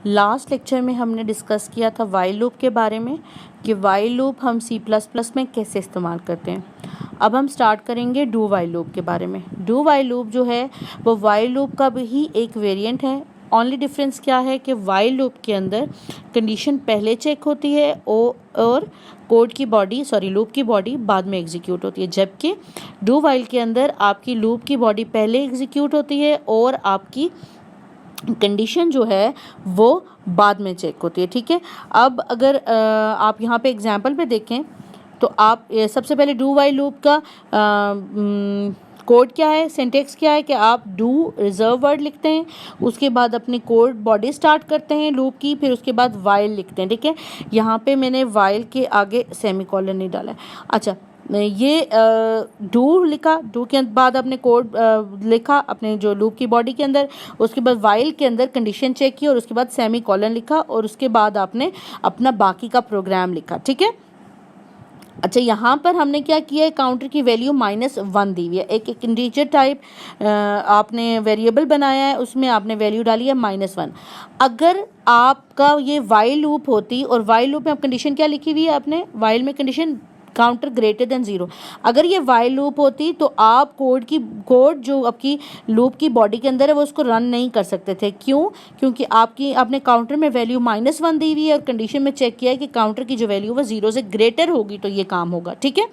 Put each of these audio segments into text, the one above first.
Last lecture में हमने discuss किया था वाइल लूप के बारे में कि वाइल लूप हम C++ में कैसे इस्तेमाल करते हैं। अब हम स्टार्ट करेंगे डू वाइल लूप के बारे में। डू वाइल लूप जो है वो वाइल लूप का भी एक वेरिएंट है। ओनली डिफरेंस क्या है कि वाइल लूप के अंदर कंडीशन पहले चेक होती है और लूप की बॉडी बाद में एग्जीक्यूट होती है, जबकि डू वाइल के अंदर आपकी लूप की बॉडी पहले एग्जीक्यूट होती है और आपकी कंडीशन जो है वो बाद में चेक होती है। ठीक है, अब अगर आप यहाँ पे एग्जांपल पे देखें तो आप सबसे पहले डू वाइल लूप का कोड क्या है, सिंटेक्स क्या है कि आप डू रिजर्व वर्ड लिखते हैं, उसके बाद अपनी कोड बॉडी स्टार्ट करते हैं लूप की, फिर उसके बाद वाइल लिखते हैं। ठीक है, यहाँ पे मैंने वाइल के आगे सेमीकोलन नहीं डाला है। अच्छा, ये डू लिखा, डू के बाद आपने कोड लिखा अपने जो लूप की बॉडी के अंदर, उसके बाद वाइल के अंदर कंडीशन चेक की और उसके बाद सेमी कॉलन लिखा और उसके बाद आपने अपना बाकी का प्रोग्राम लिखा। ठीक है, अच्छा यहाँ पर हमने क्या किया है, काउंटर की वैल्यू -1 दी हुई है। एक इंटीजर टाइप आपने वेरिएबल बनाया है, उसमें आपने वैल्यू डाली है -1। अगर आपका ये वाइल लूप होती और वाइल लूप में आप कंडीशन क्या लिखी हुई है, आपने वाइल में कंडीशन काउंटर ग्रेटर देन 0, अगर ये वाइल लूप होती तो आप कोड जो आपकी लूप की बॉडी के अंदर है वो उसको रन नहीं कर सकते थे। क्यों? क्योंकि आपने काउंटर में वैल्यू -1 दी हुई है और कंडीशन में चेक किया है कि काउंटर की जो वैल्यू वो 0 से ग्रेटर होगी तो ये काम होगा। ठीक है,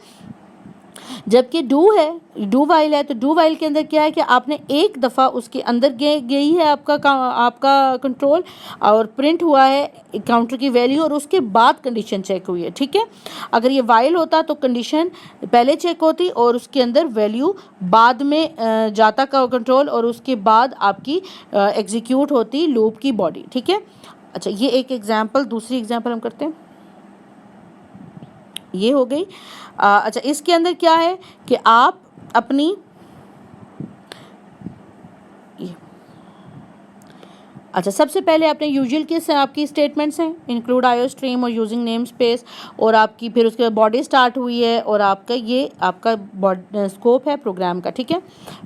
जबकि डू वाइल है तो डू वाइल के अंदर क्या है कि आपने एक दफ़ा उसके अंदर गई है आपका कंट्रोल और प्रिंट हुआ है काउंटर की वैल्यू और उसके बाद कंडीशन चेक हुई है। ठीक है, अगर ये वाइल होता तो कंडीशन पहले चेक होती और उसके अंदर वैल्यू बाद में जाता का कंट्रोल और उसके बाद आपकी एग्जीक्यूट होती लूप की बॉडी। ठीक है, अच्छा ये एक एग्जाम्पल, दूसरी एग्जाम्पल हम करते हैं, ये हो गई। अच्छा इसके अंदर क्या है कि आप अपनी अच्छा सबसे पहले आपने यूजुअल के आपकी स्टेटमेंट्स हैं, इंक्लूड आईओ स्ट्रीम और यूजिंग नेम स्पेस, और आपकी फिर उसके बाद बॉडी स्टार्ट हुई है और आपका स्कोप है प्रोग्राम का। ठीक है,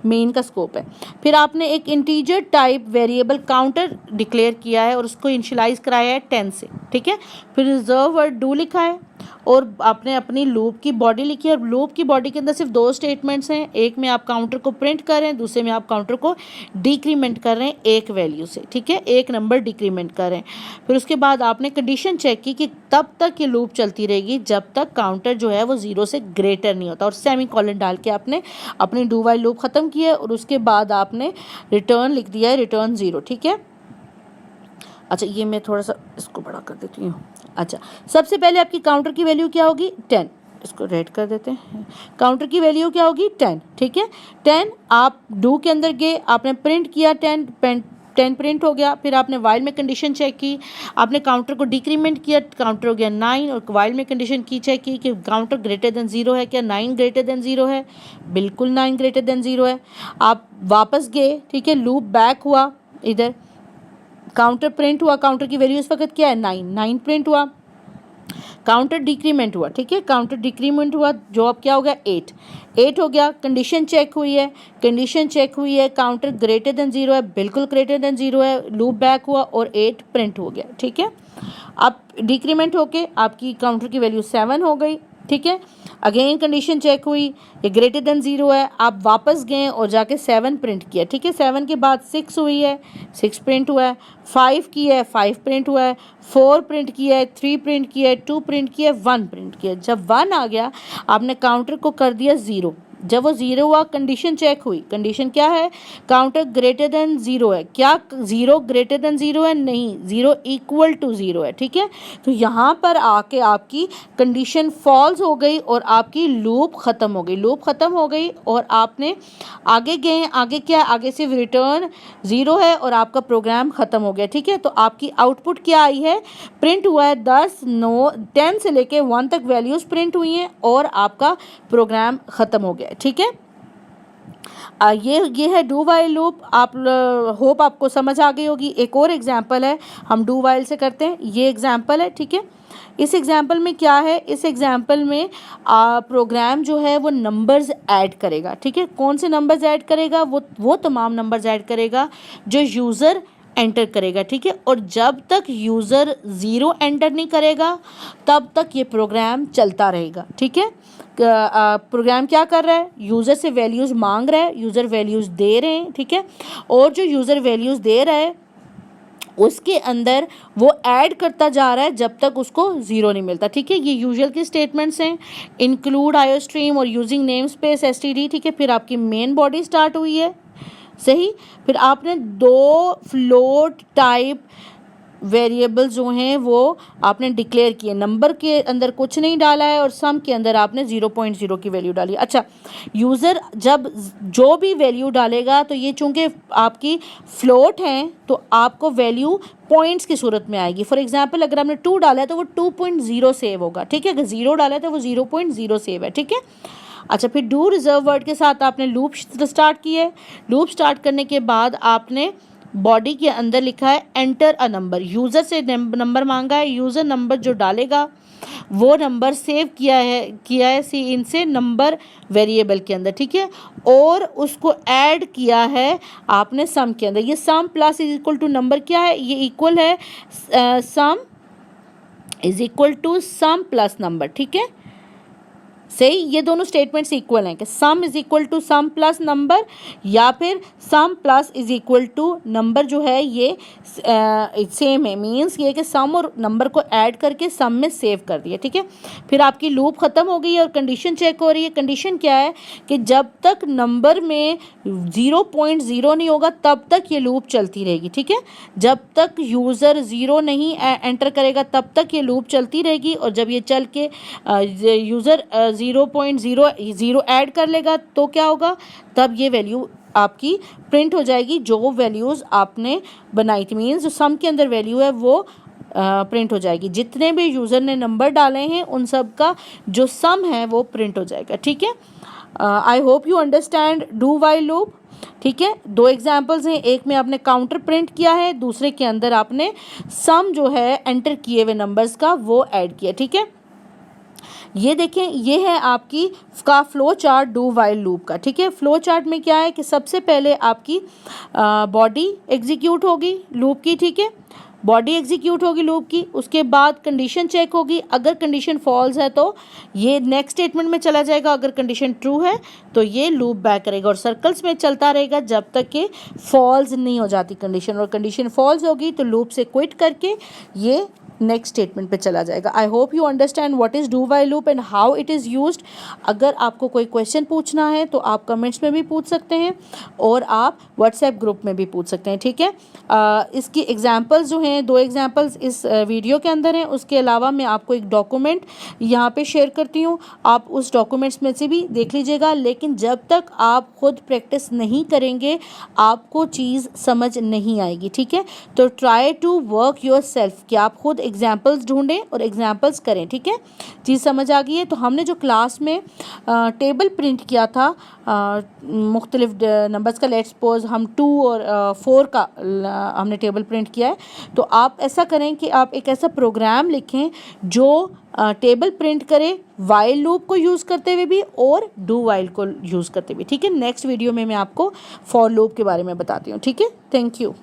मेन का स्कोप है। फिर आपने एक integer type variable counter declare किया है और उसको इनिशियलाइज कराया है 10 से। ठीक है, फिर रिजर्व वर्ड डू लिखा है और आपने अपनी लूप की बॉडी लिखी है और लूप की बॉडी के अंदर सिर्फ 2 स्टेटमेंट्स हैं, एक में आप काउंटर को प्रिंट कर रहे हैं, दूसरे में आप काउंटर को डिक्रीमेंट कर रहे हैं एक वैल्यू से। ठीक है, एक नंबर डिक्रीमेंट कर रहे हैं। फिर उसके बाद आपने कंडीशन चेक की कि तब तक ये लूप चलती रहेगी जब तक काउंटर जो है वो 0 से ग्रेटर नहीं होता और सेमी कॉलन डाल के आपने अपनी डू वाइल लूप ख़त्म किया है और उसके बाद आपने रिटर्न लिख दिया है, रिटर्न 0। ठीक है, अच्छा ये मैं थोड़ा सा इसको बड़ा कर देती हूँ। अच्छा सबसे पहले आपकी काउंटर की वैल्यू क्या होगी, 10, इसको रेड कर देते हैं। काउंटर की वैल्यू क्या होगी, 10। ठीक है, 10 आप डू के अंदर गए, आपने प्रिंट किया 10 प्रिंट हो गया। फिर आपने वाइल में कंडीशन चेक की, आपने काउंटर को डिक्रीमेंट किया, काउंटर हो गया 9 और वाइल में कंडीशन की चेक की कि काउंटर ग्रेटर देन 0 है क्या, 9 ग्रेटर देन 0 है, बिल्कुल 9 ग्रेटर देन 0 है। आप वापस गए, ठीक है, लूप बैक हुआ, इधर काउंटर प्रिंट हुआ, काउंटर की वैल्यू इस वक्त क्या है 9 प्रिंट हुआ, काउंटर डिक्रीमेंट हुआ। ठीक है, काउंटर डिक्रीमेंट हुआ जो अब क्या हो गया 8 हो गया। कंडीशन चेक हुई है, काउंटर ग्रेटर देन 0 है, बिल्कुल ग्रेटर देन 0 है, लूप बैक हुआ और 8 प्रिंट हो गया। ठीक है, अब डिक्रीमेंट होके आपकी काउंटर की वैल्यू 7 हो गई। ठीक है, अगेन कंडीशन चेक हुई, ये ग्रेटर देन 0 है, आप वापस गए और जाके 7 प्रिंट किया। ठीक है, 7 के बाद 6 हुई है, 6 प्रिंट हुआ है, 5 की है, 5 प्रिंट हुआ है, 4 प्रिंट किया है, 3 प्रिंट किया है, 2 प्रिंट किया है, 1 प्रिंट किया है। जब 1 आ गया आपने काउंटर को कर दिया 0। जब वो 0 हुआ कंडीशन चेक हुई, कंडीशन क्या है, काउंटर ग्रेटर देन 0 है क्या, 0 ग्रेटर देन 0 है, नहीं 0 इक्वल टू 0 है। ठीक है, तो यहाँ पर आके आपकी कंडीशन फॉल्स हो गई और आपकी लूप ख़त्म हो गई और आपने आगे गए, आगे क्या है, आगे सिर्फ रिटर्न 0 है और आपका प्रोग्राम ख़त्म हो गया। ठीक है, तो आपकी आउटपुट क्या आई है, प्रिंट हुआ है 10 से लेके 1 तक वैल्यूज़ प्रिंट हुई हैं और आपका प्रोग्राम ख़त्म हो गया। ठीक है, ये है डू वाइल लूप। आप होप आपको समझ आ गई होगी। एक और एग्जांपल है, हम डू वाइल से करते हैं, ये एग्जांपल है। ठीक है, इस एग्जांपल में क्या है, इस एग्जांपल में प्रोग्राम जो है वो नंबर्स ऐड करेगा। ठीक है, कौन से नंबर्स ऐड करेगा, वो तमाम नंबर्स ऐड करेगा जो यूज़र एंटर करेगा, ठीक है। और जब तक यूज़र 0 एंटर नहीं करेगा तब तक ये प्रोग्राम चलता रहेगा, ठीक है। प्रोग्राम क्या कर रहा है, यूज़र से वैल्यूज़ मांग रहा है, यूज़र वैल्यूज़ दे रहे हैं, ठीक है। और जो यूज़र वैल्यूज़ दे रहा है उसके अंदर वो ऐड करता जा रहा है जब तक उसको 0 नहीं मिलता, ठीक है। ये यूजुअल की स्टेटमेंट्स हैं, इंक्लूड आईओ स्ट्रीम और यूजिंग नेम स्पेस एसटीडी, ठीक है। फिर आपकी मेन बॉडी स्टार्ट हुई है, सही। फिर आपने 2 फ्लोट टाइप वेरिएबल जो हैं वो आपने डिक्लेयर किए, नंबर के अंदर कुछ नहीं डाला है और सम के अंदर आपने 0.0 की वैल्यू डाली। अच्छा, यूज़र जब जो भी वैल्यू डालेगा तो ये चूँकि आपकी फ्लोट हैं तो आपको वैल्यू पॉइंट्स की सूरत में आएगी। फॉर एग्जांपल अगर आपने 2 डाला है तो वो 2.0 सेव होगा, ठीक है। अगर 0 डाला है तो वो 0.0 सेव है, ठीक है। अच्छा, फिर डू रिजर्व वर्ड के साथ आपने लूप स्टार्ट किया है। लूप स्टार्ट करने के बाद आपने बॉडी के अंदर लिखा है एंटर अ नंबर, यूज़र से नंबर मांगा है, यूज़र नंबर जो डालेगा वो नंबर सेव किया है सी इनसे नंबर वेरिएबल के अंदर, ठीक है। और उसको ऐड किया है आपने सम के अंदर। ये sum plus is equal to number क्या है, ये इक्वल है sum is equal to sum plus number, ठीक है। सही, ये दोनों स्टेटमेंट्स इक्वल हैं कि sum is equal to sum plus number या फिर sum plus is equal to number जो है ये सेम है। मींस ये कि सम और नंबर को ऐड करके सम में सेव कर दिया, ठीक है। फिर आपकी लूप ख़त्म हो गई है और कंडीशन चेक हो रही है। कंडीशन क्या है कि जब तक नंबर में 0.0 नहीं होगा तब तक ये लूप चलती रहेगी, ठीक है। जब तक यूज़र 0 नहीं एंटर करेगा तब तक ये लूप चलती रहेगी और जब ये चल के यूज़र 0.0 ऐड कर लेगा तो क्या होगा, तब ये वैल्यू आपकी प्रिंट हो जाएगी जो वैल्यूज़ आपने बनाई थी। मीन्स जो सम के अंदर वैल्यू है वो प्रिंट हो जाएगी। जितने भी यूज़र ने नंबर डाले हैं उन सब का जो सम है वो प्रिंट हो जाएगा, ठीक है। I hope you understand do while loop, ठीक है। 2 एग्जाम्पल्स हैं, एक में आपने काउंटर प्रिंट किया है, दूसरे के अंदर आपने सम जो है एंटर किए हुए नंबर्स का वो ऐड किया, ठीक है। ये देखें, ये है आपकी का flow chart do while loop का, ठीक है। फ्लो चार्ट में क्या है कि सबसे पहले आपकी बॉडी एग्जीक्यूट होगी लूप की, ठीक है। बॉडी एग्जीक्यूट होगी लूप की, उसके बाद कंडीशन चेक होगी। अगर कंडीशन फॉल्स है तो ये नेक्स्ट स्टेटमेंट में चला जाएगा, अगर कंडीशन ट्रू है तो ये लूप बैक करेगा और सर्कल्स में चलता रहेगा जब तक कि फॉल्स नहीं हो जाती कंडीशन। और कंडीशन फॉल्स होगी तो लूप से क्विट करके ये नेक्स्ट स्टेटमेंट पे चला जाएगा। I hope you understand what is do while loop and how it is used. अगर आपको कोई क्वेश्चन पूछना है तो आप कमेंट्स में भी पूछ सकते हैं और आप व्हाट्सएप ग्रुप में भी पूछ सकते हैं, ठीक है। इसकी एग्जांपल्स जो हैं, 2 एग्जांपल्स इस वीडियो के अंदर हैं। उसके अलावा मैं आपको एक डॉक्यूमेंट यहाँ पे शेयर करती हूँ, आप उस डॉक्यूमेंट्स में से भी देख लीजिएगा। लेकिन जब तक आप खुद प्रैक्टिस नहीं करेंगे आपको चीज़ समझ नहीं आएगी, ठीक है। तो try to work yourself, कि आप खुद एग्जाम्पल्स ढूंढें और एग्जाम्पल्स करें, ठीक है। चीज़ समझ आ गई है। तो हमने जो क्लास में टेबल प्रिंट किया था मुख्तलिफ नंबर्स का, लेट्स सपोज हम 2 और 4 का हमने टेबल प्रिंट किया है, तो आप ऐसा करें कि आप एक ऐसा प्रोग्राम लिखें जो टेबल प्रिंट करे वाइल लूप को यूज़ करते हुए भी और डू वाइल को यूज़ करते हुए, ठीक है। नेक्स्ट वीडियो में मैं आपको फॉर लूप के बारे में बताती हूँ, ठीक है। Thank you.